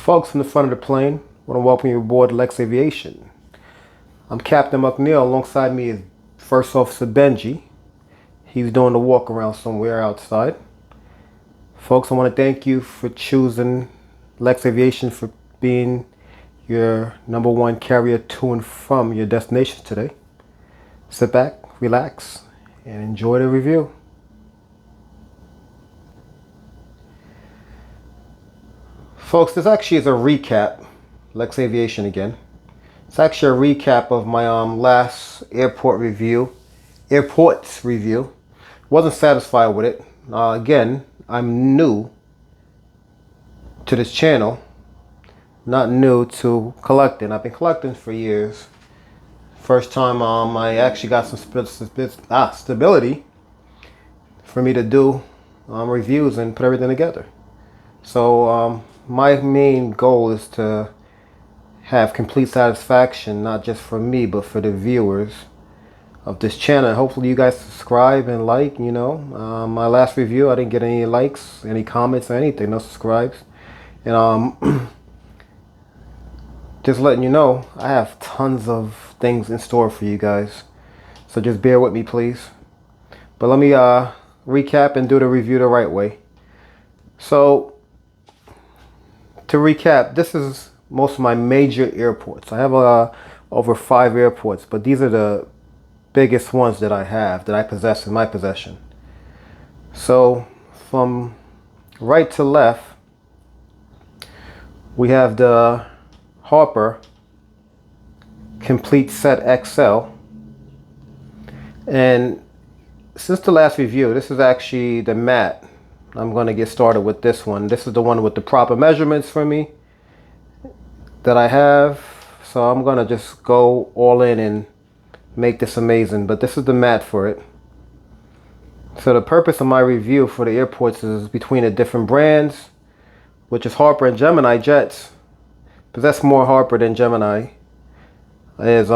Folks from the front of the plane, I want to welcome you aboard Lex Aviation. I'm Captain McNeil. Alongside me is First Officer Benji. He's doing the walk around somewhere outside. Folks, I want to thank you for choosing Lex Aviation for being your #1 carrier to and from your destinations today. Sit back, relax, and enjoy the review. Folks, this actually is a recap. Lex Aviation again. It's actually a recap of my last airports review. Wasn't satisfied with it. Again, I'm new to this channel, not new to collecting. I've been collecting for years. First time I actually got some stability for me to do reviews and put everything together. So my main goal is to have complete satisfaction, not just for me, but for the viewers of this channel. Hopefully you guys subscribe and like, my last review, I didn't get any likes, any comments or anything, no subscribes. And just letting you know, I have tons of things in store for you guys. So just bear with me, please. But let me recap and do the review the right way. So to recap, this is most of my major airports. I have over 5 airports, but these are the biggest ones that I have, that I possess in my possession. So from right to left, we have the Harper Complete Set XL. And since the last review, this is actually the matte. I'm going to get started with this one. This is the one with the proper measurements for me that I have. So I'm going to just go all in and make this amazing. But this is the matte for it. So the purpose of my review for the airports is between the different brands, which is Harper and Gemini Jets. Possess more Harper than Gemini. Is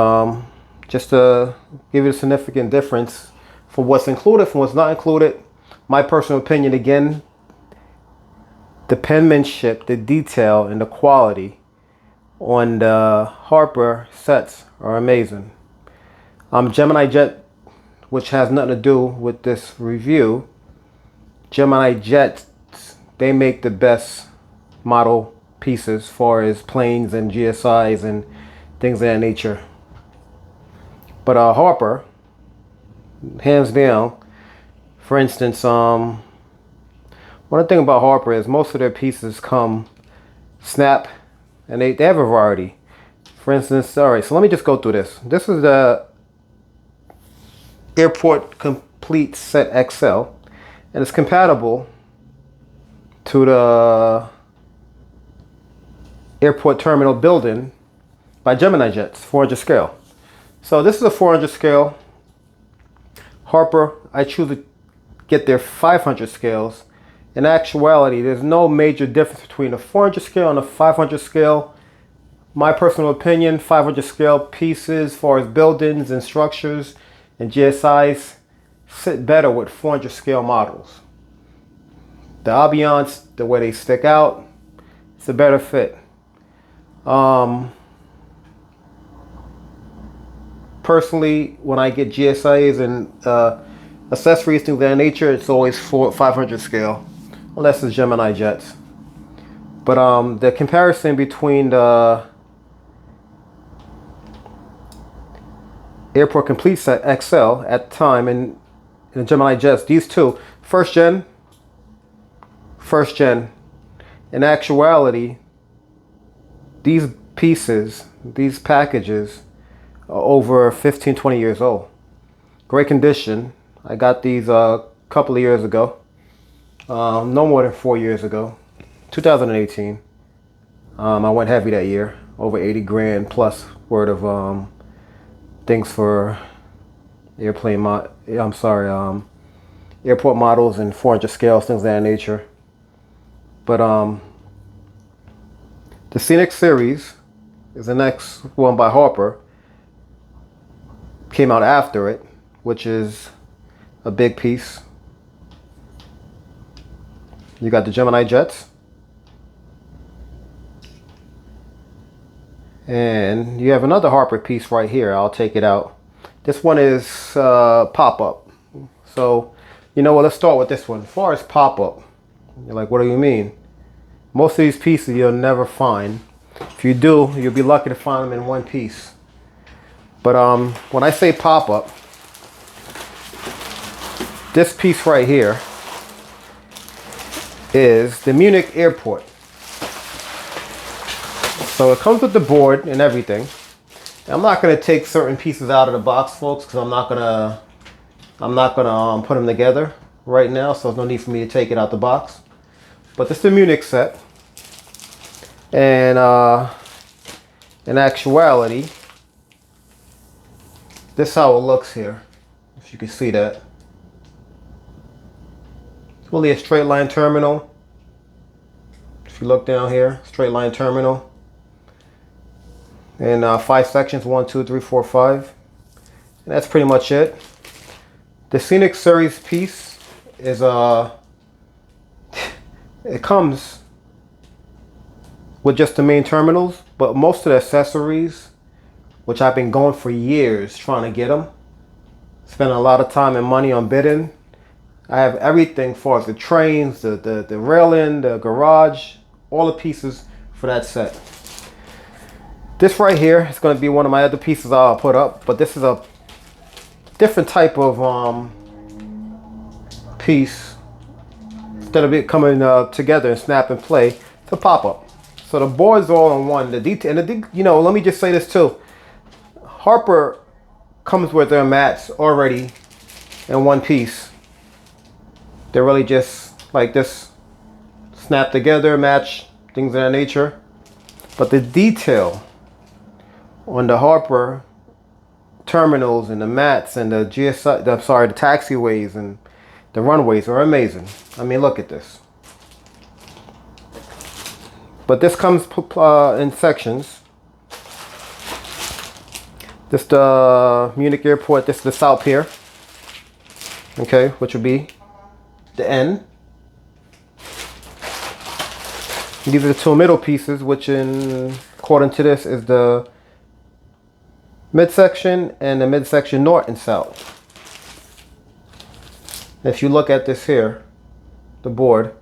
just to give you a significant difference for what's included from what's not included. My personal opinion, again, the penmanship, the detail, and the quality on the Harper sets are amazing. Gemini Jet, which has nothing to do with this review, Gemini Jets, they make the best model pieces as far as planes and GSIs and things of that nature. But Harper, hands down. For instance, one thing about Harper is most of their pieces come snap, and they have a variety. For instance, alright, so let me just go through this. This is the Airport Complete Set XL, and it's compatible to the Airport Terminal Building by Gemini Jets, 400 scale. So this is a 400 scale. Harper, I choose to get their 500 scales. In actuality, there's no major difference between a 400 scale and a 500 scale. My personal opinion, 500 scale pieces, as far as buildings and structures and GSIs, sit better with 400 scale models. The ambiance, the way they stick out, it's a better fit. Personally, when I get GSIs and accessories, things of that nature, it's always 500 scale, unless it's Gemini Jets. But the comparison between the Airport Complete Set XL at the time and the Gemini Jets, these two, first gen. In actuality, these pieces, these packages, are over 15-20 years old. Great condition. I got these a couple of years ago, no more than 4 years ago, 2018. I went heavy that year, over 80 grand plus worth of things for airport models and 400 scales, things of that nature. But the Scenic series is the next one by Harper. Came out after it, which is a big piece. You got the Gemini Jets. And you have another Harper piece right here. I'll take it out. This one is pop-up. So, you know what, let's start with this one. As far as pop-up, you're like, what do you mean? Most of these pieces you'll never find. If you do, you'll be lucky to find them in one piece. But when I say pop-up, this piece right here is the Munich airport. So it comes with the board and everything. I'm not going to take certain pieces out of the box, folks, because I'm not gonna put them together right now, so there's no need for me to take it out the box. But this is the Munich set, and in actuality, this is how it looks here. If you can see that, it's really a straight line terminal. If you look down here, straight line terminal. And 5 sections, 1, 2, 3, 4, 5. And that's pretty much it. The Scenic Series piece is it comes with just the main terminals, but most of the accessories, which I've been going for years trying to get them, spending a lot of time and money on bidding. I have everything as far as the trains, the railing, the garage, all the pieces for that set. This right here is going to be one of my other pieces I'll put up, but this is a different type of piece. Instead of it coming together and snap and play, it's a pop-up. So the board's all in one. The detail, and you know, let me just say this too. Harper comes with their mats already in one piece. They're really just like this, snap together, match, things of that nature. But the detail on the Harper terminals and the mats and the the taxiways and the runways are amazing. I mean, look at this. But this comes in sections. This is the Munich airport. This is the South Pier. Okay, which would be the N. These are the two middle pieces, which according to this is the midsection and the midsection north and south. If you look at this here, the board,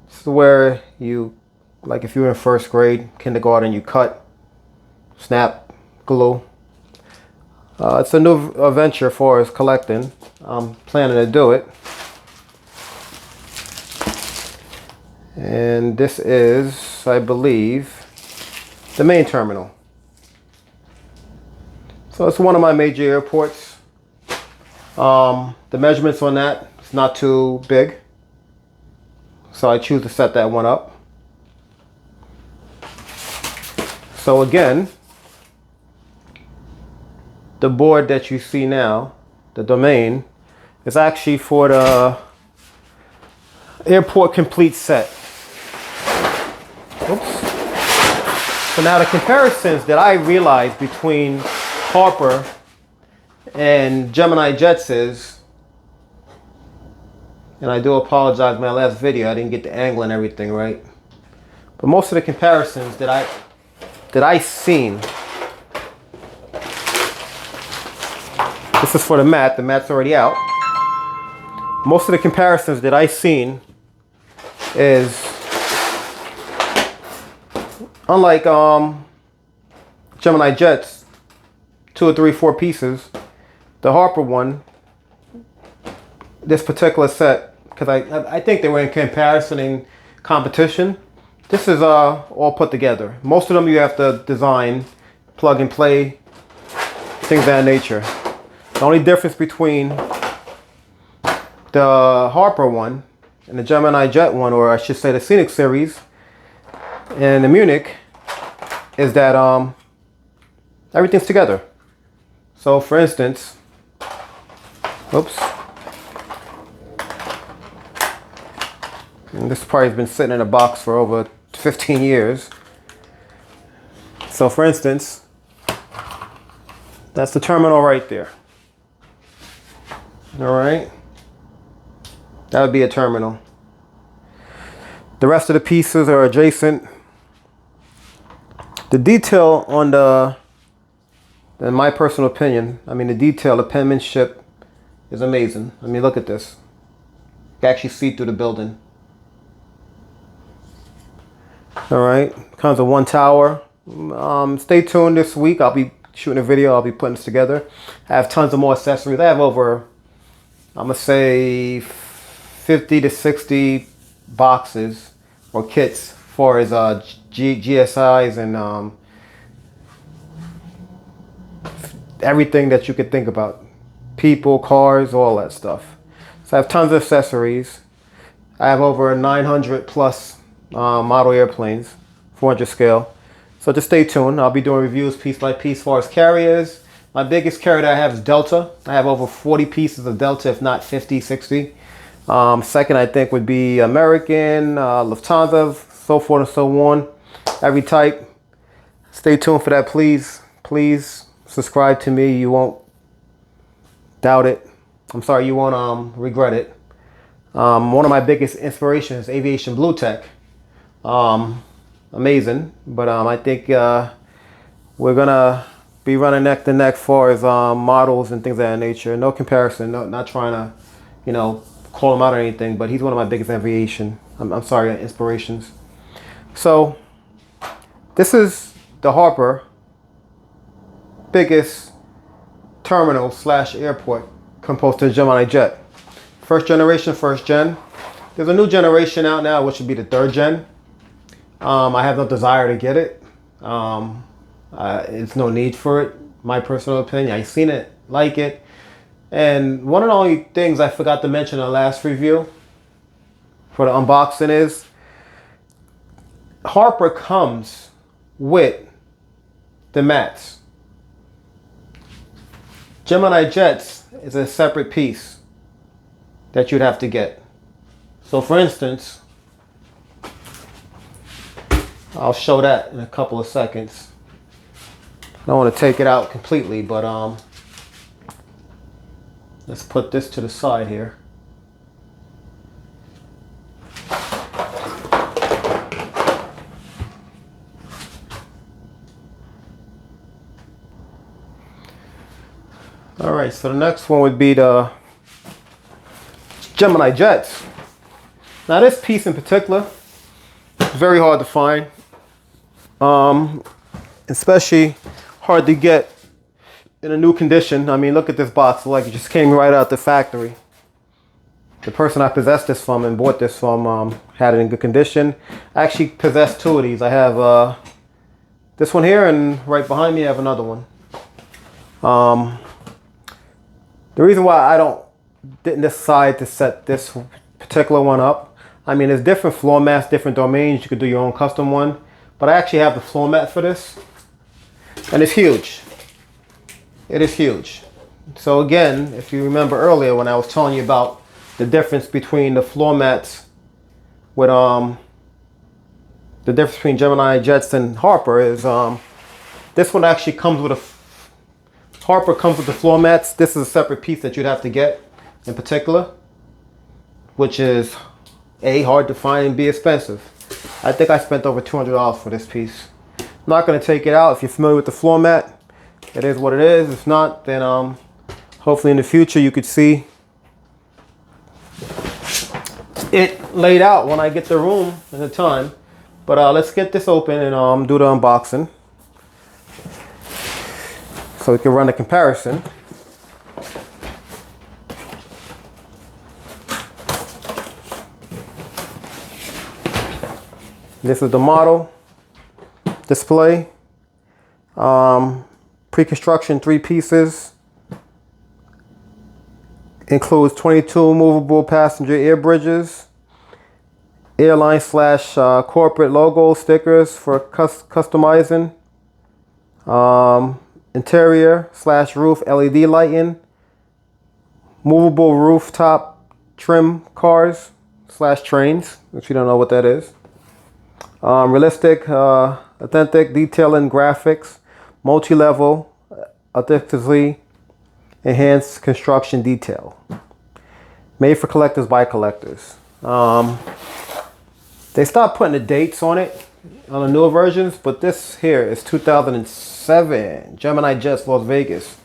this is where you, like if you were in first grade, kindergarten, you cut, snap, glue. It's a new venture for us collecting. I'm planning to do it. And this is, I believe, the main terminal. So it's one of my major airports. The measurements on that is not too big, so I choose to set that one up. So again, the board that you see now, the domain, is actually for the airport complete set. Oops. So now the comparisons that I realized between Harper and Gemini Jets is, and I do apologize, my last video I didn't get the angle and everything right, but most of the comparisons that I seen, this is for the mat's already out. Most of the comparisons that I seen is, unlike Gemini Jets, 2 or 3, 4 pieces, the Harper one, this particular set, because I think they were in comparison in competition, this is all put together. Most of them you have to design, plug and play, things of that nature. The only difference between the Harper one and the Gemini Jet one, or I should say the Scenic series and the Munich, is that everything's together. So for instance, oops, and this probably has been sitting in a box for over 15 years. So for instance, that's the terminal right there. All right, that would be a terminal. The rest of the pieces are adjacent. The detail on the, in my personal opinion, I mean the detail, the penmanship is amazing. I mean, look at this. You can actually see through the building. All right, comes with one tower. Stay tuned this week. I'll be shooting a video. I'll be putting this together. I have tons of more accessories. I have over, I'm gonna say 50 to 60 boxes or kits for his GSIs and everything that you could think about. People, cars, all that stuff. So I have tons of accessories. I have over 900 plus model airplanes, 400 scale. So just stay tuned. I'll be doing reviews piece by piece as far as carriers. My biggest carrier that I have is Delta. I have over 40 pieces of Delta, if not 50, 60. Second, I think, would be American, Lufthansa, so forth and so on. Every type. Stay tuned for that, please. Please subscribe to me. You won't doubt it. I'm sorry, you won't regret it. One of my biggest inspirations is Aviation Blue Tech. Amazing, but I think we're gonna be running neck to neck for as models and things of that nature. No comparison, not trying to, you know, call him out or anything, but he's one of my biggest aviation, I'm sorry, inspirations. So this is the Harper biggest terminal / airport composed to Gemini Jet. First generation, first gen. There's a new generation out now, which would be the third gen. I have no desire to get it. It's no need for it. My personal opinion. I've seen it, like it. And one of the only things I forgot to mention in the last review for the unboxing is Harper comes with the mats. Gemini Jets is a separate piece that you'd have to get. So for instance, I'll show that in a couple of seconds. I don't want to take it out completely, but let's put this to the side here. All right, so the next one would be the Gemini Jets. Now this piece in particular is very hard to find. Especially hard to get in a new condition. I mean, look at this box, like it just came right out the factory. The person I possessed this from and bought this from had it in good condition. I actually possess two of these. I have this one here, and right behind me I have another one. The reason why I didn't decide to set this particular one up, I mean, there's different floor mats, different domains. You could do your own custom one. But I actually have the floor mat for this, and it's huge. It is huge. So again, if you remember earlier when I was telling you about the difference between the floor mats with the difference between Gemini Jets and Harper is this one actually comes with Harper comes with the floor mats. This is a separate piece that you'd have to get in particular, which is A, hard to find, and B, expensive. I think I spent over $200 for this piece. I'm not going to take it out. If you're familiar with the floor mat, it is what it is. If not, then hopefully in the future you could see it laid out when I get the room and the time. But let's get this open and do the unboxing so we can run a comparison. This is the model display. Pre-construction 3 pieces. Includes 22 movable passenger air bridges. Airline / corporate logo stickers for customizing. Interior / roof LED lighting. Movable rooftop trim cars / trains, if you don't know what that is. Realistic, authentic detailing graphics, multi-level, authentically enhanced construction detail. Made for collectors by collectors. They stopped putting the dates on it. on the newer versions, but this here is 2007 Gemini Jets Las Vegas.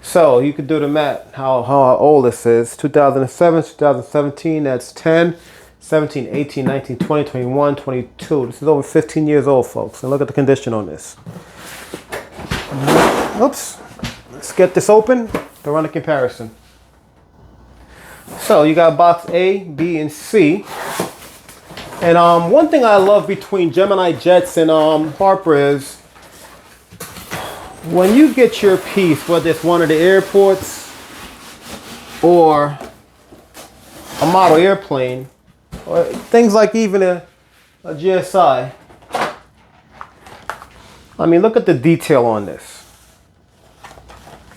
So you could do the math how old this is. 2007, 2017, that's 10, 17, 18, 19, 20, 21, 22. This is over 15 years old, folks. And look at the condition on this. Oops. Let's get this open to run a comparison. So you got box A, B, and C. And one thing I love between Gemini Jets and Harper is when you get your piece, whether it's one of the airports or a model airplane, or things like even a GSI. I mean, look at the detail on this.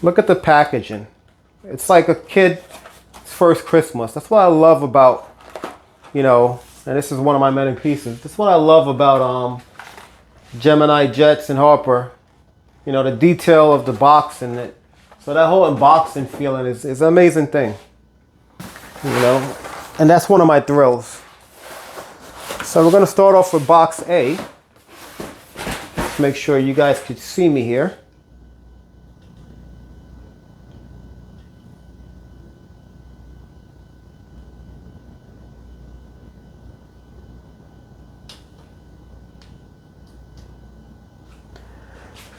Look at the packaging. It's like a kid's first Christmas. That's what I love about, you know, and this is one of my many pieces. That's what I love about Gemini Jets and Harper. You know, the detail of the box and it. So that whole unboxing feeling is an amazing thing. You know, and that's one of my thrills. So we're going to start off with box A. Let's make sure you guys can see me here.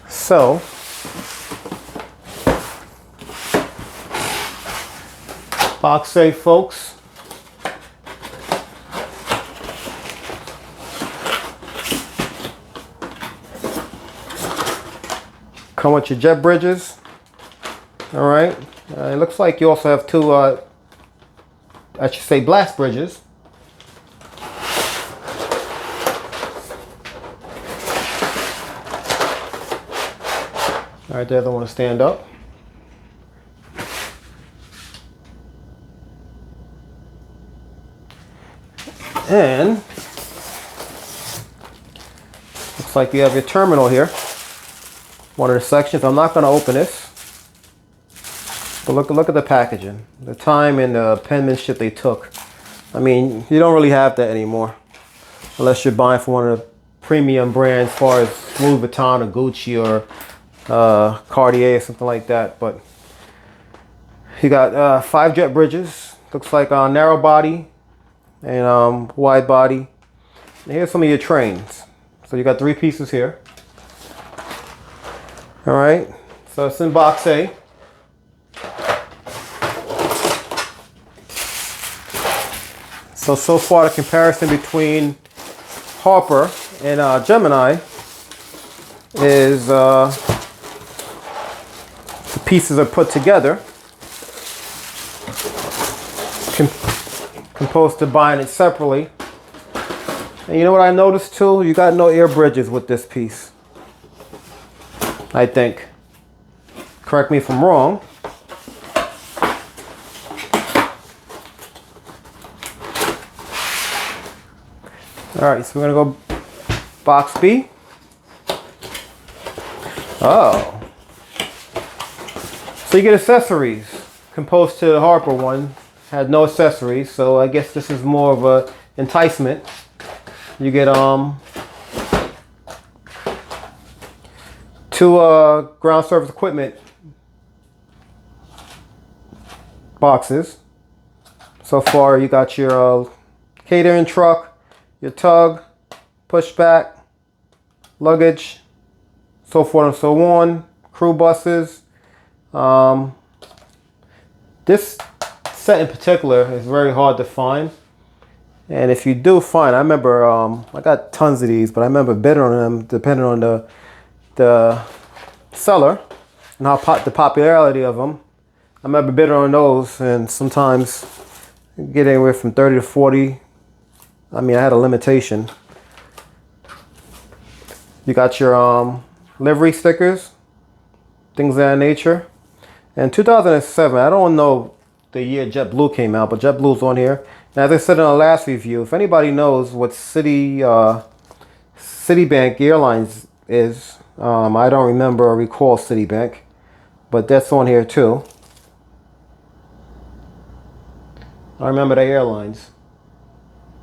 So, box A, folks. Come with your jet bridges. All right. It looks like you also have two, I should say, blast bridges. All right, the other one to stand up. And looks like you have your terminal here. One of the sections. I'm not going to open this. But look at the packaging. The time and the penmanship they took. I mean, you don't really have that anymore. Unless you're buying from one of the premium brands as far as Louis Vuitton or Gucci or Cartier or something like that. But you got 5 jet bridges. Looks like a narrow body and wide body. And here's some of your trains. So you got 3 pieces here. All right, so it's in box A. So far the comparison between Harper and Gemini is the pieces are put together, composed to buying it separately. And you know what I noticed too? You got no air bridges with this piece, I think. Correct me if I'm wrong. All right, so we're gonna go box B. Oh. So you get accessories. Composed to the Harper one, had no accessories, so I guess this is more of a enticement. You get 2 ground service equipment boxes. So far you got your catering truck, your tug, pushback, luggage, so forth and so on, crew buses. This set in particular is very hard to find. And if you do find, I remember, I got tons of these, but I remember bidding on them depending on the seller and how the popularity of them. I remember bidding on those, and sometimes get anywhere from 30 to 40. I mean, I had a limitation. You got your livery stickers, things of that nature. And 2007, I don't know the year JetBlue came out, but JetBlue's on here. And as I said in the last review, if anybody knows what Citibank Airlines is, I don't remember or recall Citibank, but that's on here too. I remember the airlines.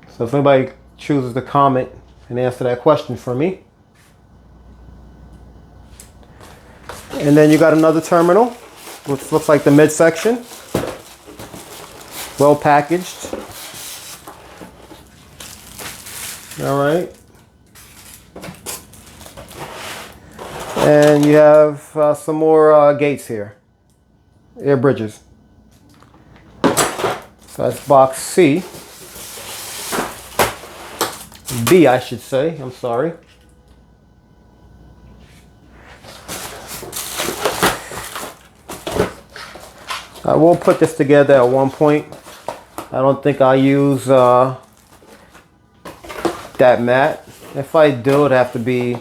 So if anybody chooses to comment and answer that question for me. And then you got another terminal, which looks like the midsection. Well packaged. All right. And you have some more gates here. Air bridges. So that's box C. B, I should say. I'm sorry. I will put this together at one point. I don't think I'll use that mat. If I do, it'd have to be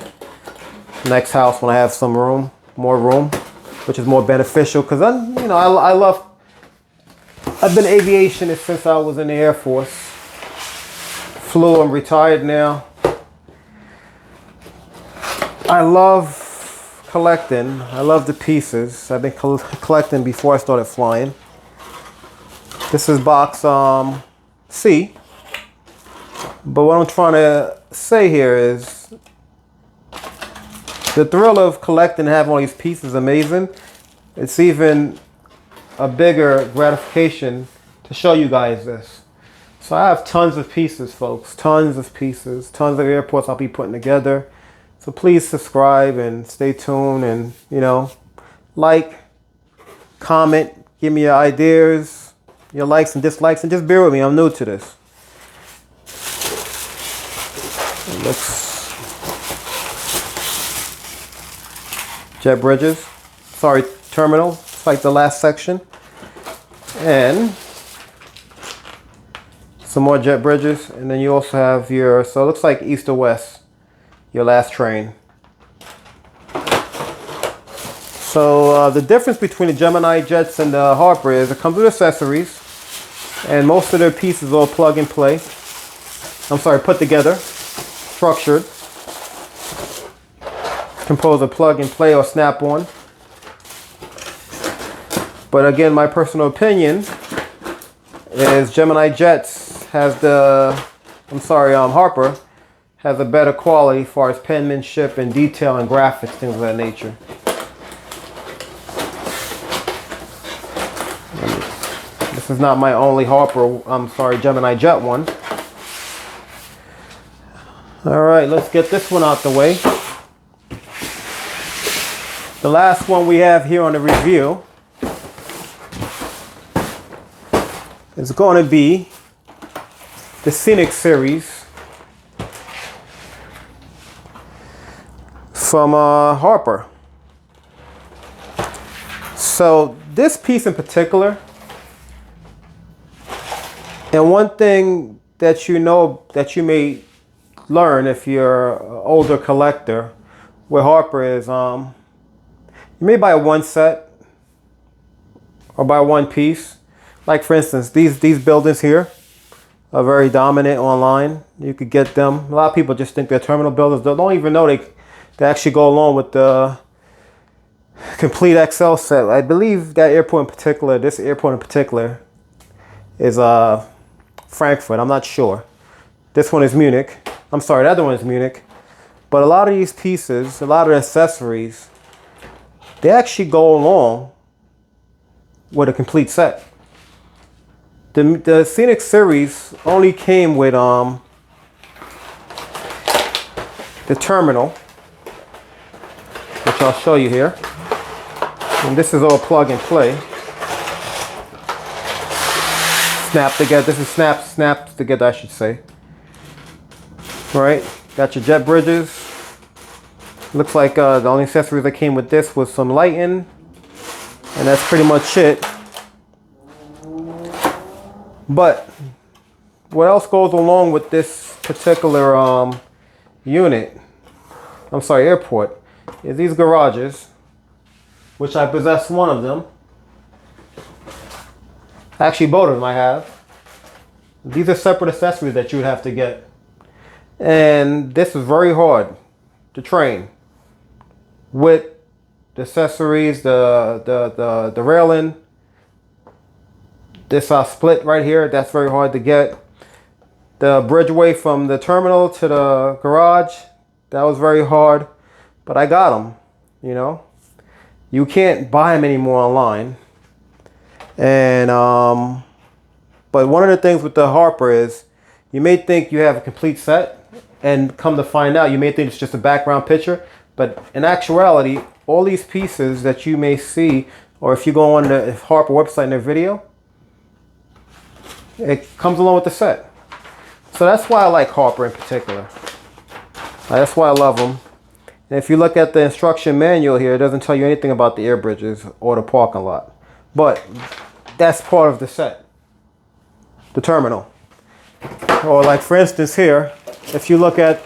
next house when I have some room, more room, which is more beneficial. Because I love. I've been aviationist since I was in the Air Force. Flew. I'm retired now. I love collecting. I love the pieces. I've been collecting before I started flying. This is box C. But what I'm trying to say here is the thrill of collecting and having all these pieces is amazing. It's even a bigger gratification to show you guys this. So I have tons of pieces, folks. Tons of pieces. Tons of airports I'll be putting together. So please subscribe and stay tuned, and like, comment, give me your ideas, your likes and dislikes, and just bear with me. I'm new to this. It looks jet bridges. Sorry, terminal. It's like the last section. And some more jet bridges, and then you also have your, so it looks like east or west. Your last train. So the difference between the Gemini Jets and the Harper is it comes with accessories, and most of their pieces are plug and play. I'm sorry, put together, structured, composed of plug and play or snap-on. But again, my personal opinion is Gemini Jets has Harper has a better quality as far as penmanship and detail and graphics, things of that nature. This is not my only Gemini Jet one. All right, let's get this one out the way. The last one we have here on the review is going to be the Scenic series from Harper. So this piece in particular, and one thing that that you may learn if you're an older collector with Harper is you may buy one set or buy one piece. Like for instance, these buildings here are very dominant online. You could get them. A lot of people just think they're terminal buildings. They don't even know they actually go along with the complete XL set. I believe that airport in particular, this airport in particular, is Frankfurt. I'm not sure. This one is Munich. I'm sorry, the other one is Munich. But a lot of these pieces, a lot of the accessories, they actually go along with a complete set. The Scenic series only came with the terminal, which I'll show you here. And this is all plug and play. Snap together. This is snapped together, I should say. All right, got your jet bridges. Looks like the only accessories that came with this was some lighting, and that's pretty much it. But what else goes along with this particular airport, is these garages, which I possess one of them. Actually, both of them I have. These are separate accessories that you would have to get. And this is very hard to train with the accessories, the railing. This split right here, that's very hard to get. the bridgeway from the terminal to the garage, that was very hard, but I got them. You know, you can't buy them anymore online. And but one of the things with the Harper is you may think you have a complete set, and come to find out, you may think it's just a background picture, but in actuality, all these pieces that you may see, or if you go on the Harper website in their video, it comes along with the set. So that's why I like Harper in particular. That's why I love them. And if you look at the instruction manual here, it doesn't tell you anything about the air bridges or the parking lot. But that's part of the set, the terminal. Or like for instance here, if you look at,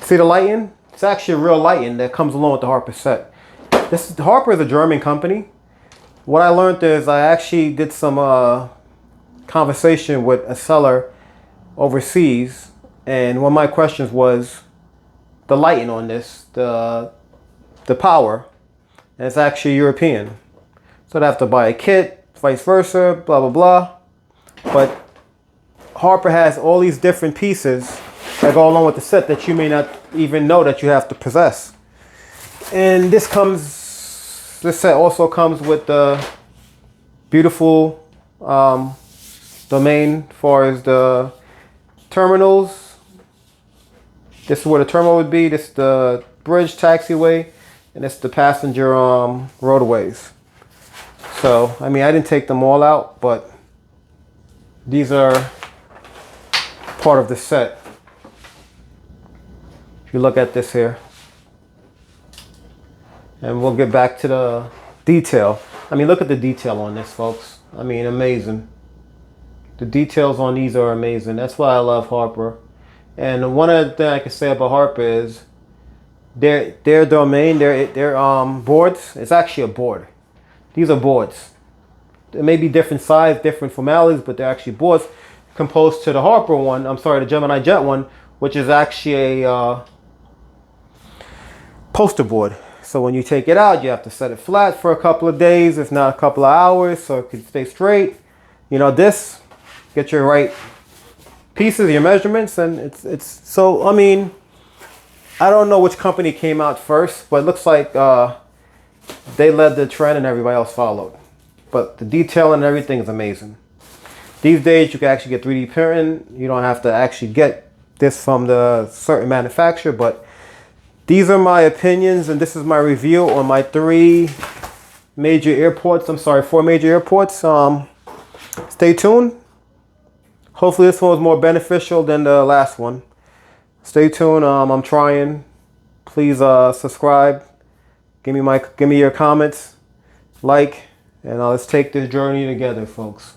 see the lighting? It's actually a real lighting that comes along with the Harper set. Harper is a German company. What I learned is I actually did some conversation with a seller overseas, and one of my questions was the lighting on this, the power, and it's actually European. So I'd have to buy a kit, vice versa, blah, blah, blah. But Harper has all these different pieces that go along with the set that you may not even know that you have to possess. And this set also comes with the beautiful domain as far as the terminals. This is where the terminal would be. This is the bridge taxiway, and it's the passenger roadways. So, I mean, I didn't take them all out, but these are part of the set. If you look at this here, and we'll get back to the detail. I mean, look at the detail on this, folks. I mean, amazing. The details on these are amazing. That's why I love Harper. And one other thing I can say about Harper is their domain, their boards. It's actually a board. These are boards. They may be different size, different formalities, but they're actually boards composed to the Harper one. I'm sorry, the Gemini Jet one, which is actually a poster board. So when you take it out, you have to set it flat for a couple of days, if not a couple of hours, so it can stay straight. You know, this, get your right pieces, your measurements, and it's so, I mean, I don't know which company came out first, but it looks like they led the trend and everybody else followed. But the detail and everything is amazing. These days you can actually get 3D printing. You don't have to actually get this from the certain manufacturer, but these are my opinions, and this is my review on my 4 major airports. Stay tuned. Hopefully this one was more beneficial than the last one. Stay tuned. I'm trying. Please subscribe. Give me your comments, like, and let's take this journey together, folks.